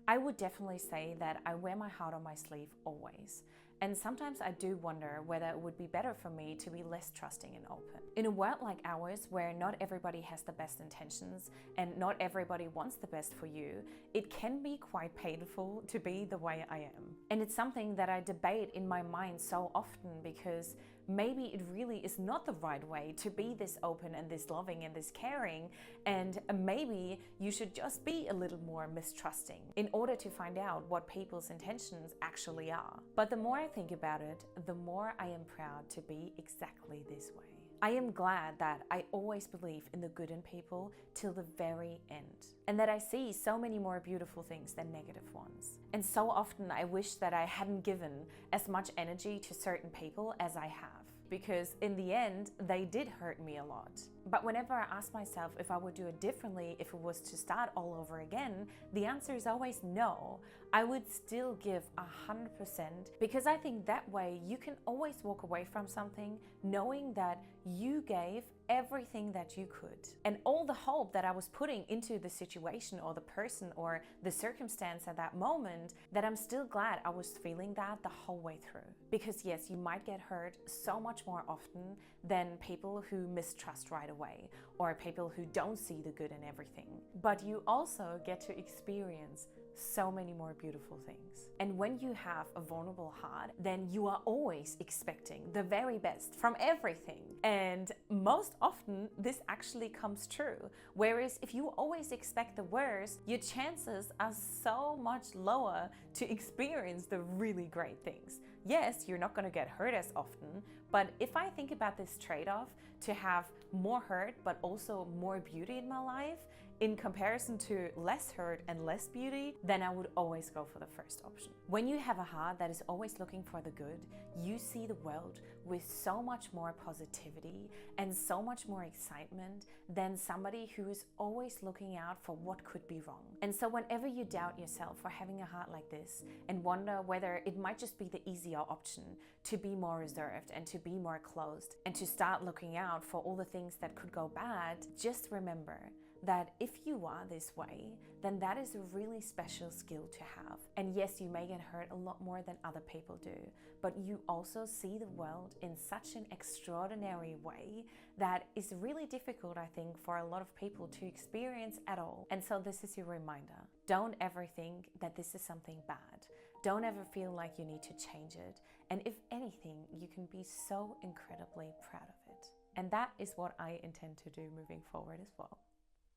I would definitely say that I wear my heart on my sleeve always. And sometimes I do wonder whether it would be better for me to be less trusting and open. In a world like ours, where not everybody has the best intentions and not everybody wants the best for you, it can be quite painful to be the way I am. And it's something that I debate in my mind so often, because maybe it really is not the right way to be this open and this loving and this caring, and maybe you should just be a little more mistrusting in order to find out what people's intentions actually are. But the more I think about it, the more I am proud to be exactly this way. I am glad that I always believe in the good in people till the very end, and that I see so many more beautiful things than negative ones. And so often I wish that I hadn't given as much energy to certain people as I have, because in the end, they did hurt me a lot. But whenever I ask myself if I would do it differently if it was to start all over again, the answer is always no. I would still give 100%, because I think that way you can always walk away from something knowing that you gave everything that you could. And all the hope that I was putting into the situation or the person or the circumstance at that moment, that I'm still glad I was feeling that the whole way through. Because yes, you might get hurt so much more often than people who mistrust right away, or people who don't see the good in everything. But you also get to experience so many more beautiful things. And when you have a vulnerable heart, then you are always expecting the very best from everything. And most often this actually comes true. Whereas if you always expect the worst, your chances are so much lower to experience the really great things. Yes, you're not going to get hurt as often, but if I think about this trade-off to have more hurt but also more beauty in my life in comparison to less hurt and less beauty, then I would always go for the first option. When you have a heart that is always looking for the good, you see the world with so much more positivity and so much more excitement than somebody who is always looking out for what could be wrong. And so whenever you doubt yourself for having a heart like this and wonder whether it might just be the easier option to be more reserved and to be more closed and to start looking out for all the things that could go bad, just remember that if you are this way, then that is a really special skill to have. And yes, you may get hurt a lot more than other people do, but you also see the world in such an extraordinary way that is really difficult, I think, for a lot of people to experience at all. And so this is your reminder. Don't ever think that this is something bad. Don't ever feel like you need to change it. And if anything, you can be so incredibly proud of it. And that is what I intend to do moving forward as well.